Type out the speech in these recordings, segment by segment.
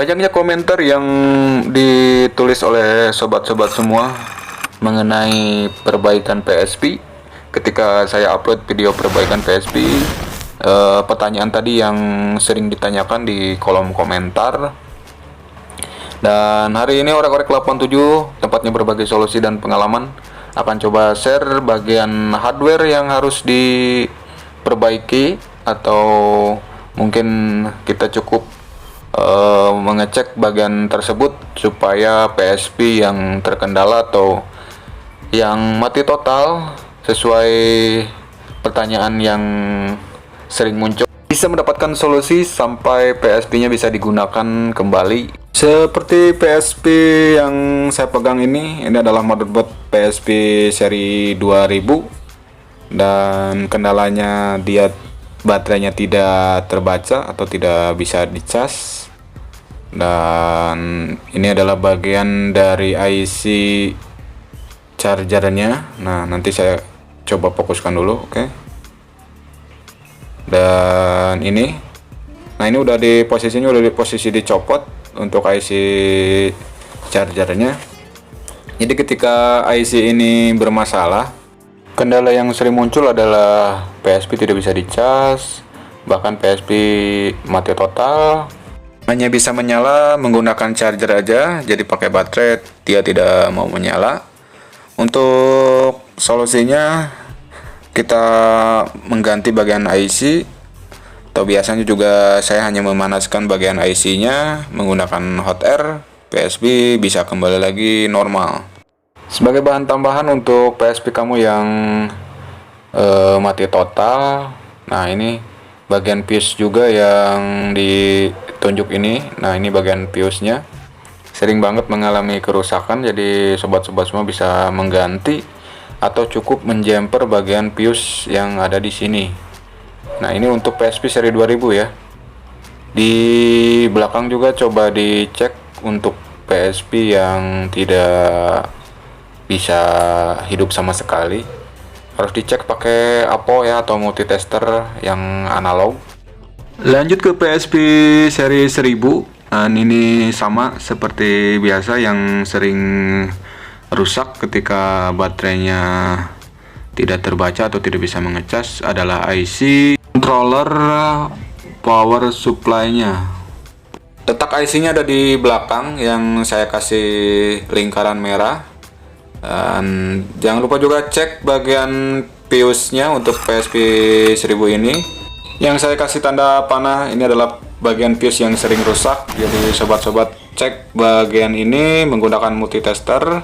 Banyaknya komentar yang ditulis oleh sobat-sobat semua mengenai perbaikan PSP. Ketika saya upload video perbaikan PSP, pertanyaan tadi yang sering ditanyakan di kolom komentar. Dan hari ini Orek-Orek 87, tempatnya berbagi solusi dan pengalaman, akan coba share bagian hardware yang harus diperbaiki, atau mungkin kita cukup mengecek bagian tersebut supaya PSP yang terkendala atau yang mati total sesuai pertanyaan yang sering muncul bisa mendapatkan solusi sampai PSP-nya bisa digunakan kembali. Seperti PSP yang saya pegang ini adalah motherboard PSP seri 2000 dan kendalanya dia baterainya tidak terbaca atau tidak bisa dicas. Dan ini adalah bagian dari IC chargernya. Nah, nanti saya coba fokuskan dulu, oke. Dan ini, nah ini udah di posisi dicopot untuk IC chargernya. Jadi ketika IC ini bermasalah, kendala yang sering muncul adalah PSP tidak bisa dicas, bahkan PSP mati total. Hanya bisa menyala menggunakan charger aja, jadi pakai baterai dia tidak mau menyala. Untuk solusinya kita mengganti bagian IC, atau biasanya juga saya hanya memanaskan bagian IC-nya menggunakan hot air. PSP bisa kembali lagi normal. Sebagai bahan tambahan untuk PSP kamu yang mati total, nah ini bagian fuse juga yang ditunjuk ini. Nah ini bagian fuse-nya sering banget mengalami kerusakan, jadi sobat-sobat semua bisa mengganti atau cukup menjumper bagian fuse yang ada di sini. Nah ini untuk PSP seri 2000 ya. Di belakang juga coba dicek untuk PSP yang tidak bisa hidup sama sekali, harus dicek pakai APO ya, atau multitester yang analog. Lanjut ke PSP seri 1000. Dan ini sama seperti biasa, yang sering rusak ketika baterainya tidak terbaca atau tidak bisa mengecas adalah IC controller power supply-nya. Letak IC-nya ada di belakang yang saya kasih lingkaran merah. Dan jangan lupa juga cek bagian fuse-nya untuk PSP 1000 ini. Yang saya kasih tanda panah ini adalah bagian fuse yang sering rusak. Jadi sobat-sobat cek bagian ini menggunakan multitester.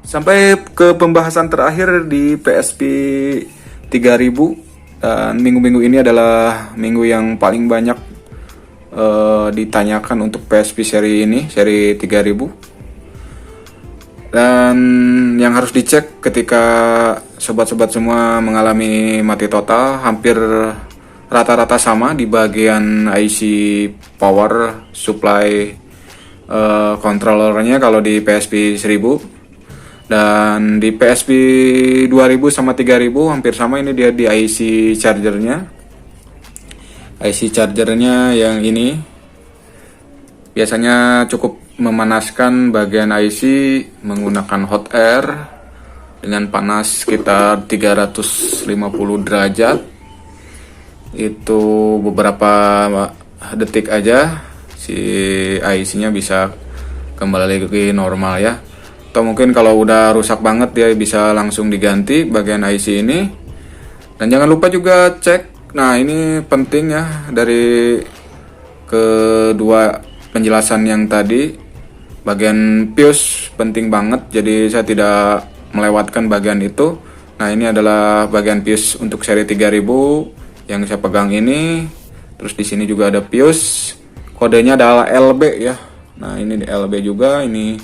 Sampai ke pembahasan terakhir di PSP 3000. Dan minggu-minggu ini adalah minggu yang paling banyak ditanyakan untuk PSP seri ini, seri 3000. Dan yang harus dicek ketika sobat-sobat semua mengalami mati total, hampir rata-rata sama di bagian IC power supply controllernya kalau di PSP 1000. Dan di PSP 2000 sama 3000 hampir sama, ini dia di IC chargernya. IC chargernya yang ini biasanya cukup memanaskan bagian IC menggunakan hot air dengan panas sekitar 350 derajat. Itu beberapa detik aja si IC-nya bisa kembali lagi normal ya. Atau mungkin kalau udah rusak banget dia bisa langsung diganti bagian IC ini. Dan jangan lupa juga cek, nah ini penting ya, dari kedua penjelasan yang tadi, bagian fuse penting banget, jadi saya tidak melewatkan bagian itu. Nah ini adalah bagian fuse untuk seri 3000 yang saya pegang ini. Terus di sini juga ada fuse, kodenya adalah LB ya. Nah ini di LB juga, ini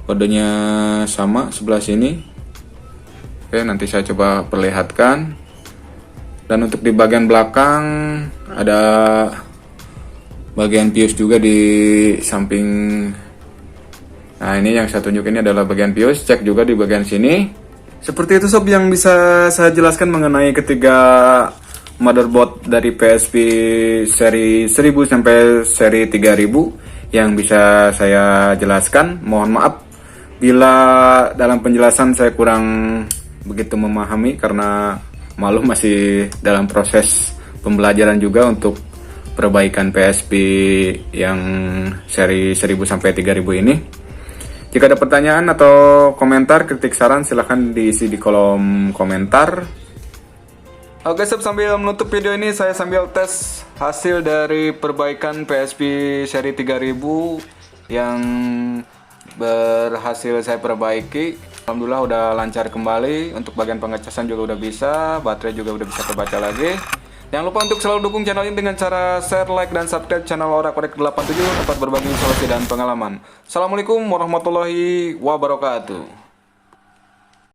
kodenya sama sebelah sini. Oke, nanti saya coba perlihatkan. Dan untuk di bagian belakang ada bagian fuse juga di samping. Nah ini yang saya tunjukin, ini adalah bagian fuse, cek juga di bagian sini. Seperti itu sob yang bisa saya jelaskan mengenai ketiga motherboard dari PSP seri 1000 sampai seri 3000 yang bisa saya jelaskan. Mohon maaf bila dalam penjelasan saya kurang begitu memahami karena malu masih dalam proses pembelajaran juga untuk perbaikan PSP yang seri 1000 sampai 3000 ini. Jika ada pertanyaan atau komentar, kritik, saran, silahkan diisi di kolom komentar. Oke, sambil menutup video ini saya sambil tes hasil dari perbaikan PSP seri 3000 yang berhasil saya perbaiki. Alhamdulillah udah lancar kembali. Untuk bagian pengecasan juga udah bisa, baterai juga udah bisa terbaca lagi. Jangan lupa untuk selalu dukung channel ini dengan cara share, like, dan subscribe channel Aura Korek 87 tempat berbagi solusi dan pengalaman. Assalamualaikum warahmatullahi wabarakatuh.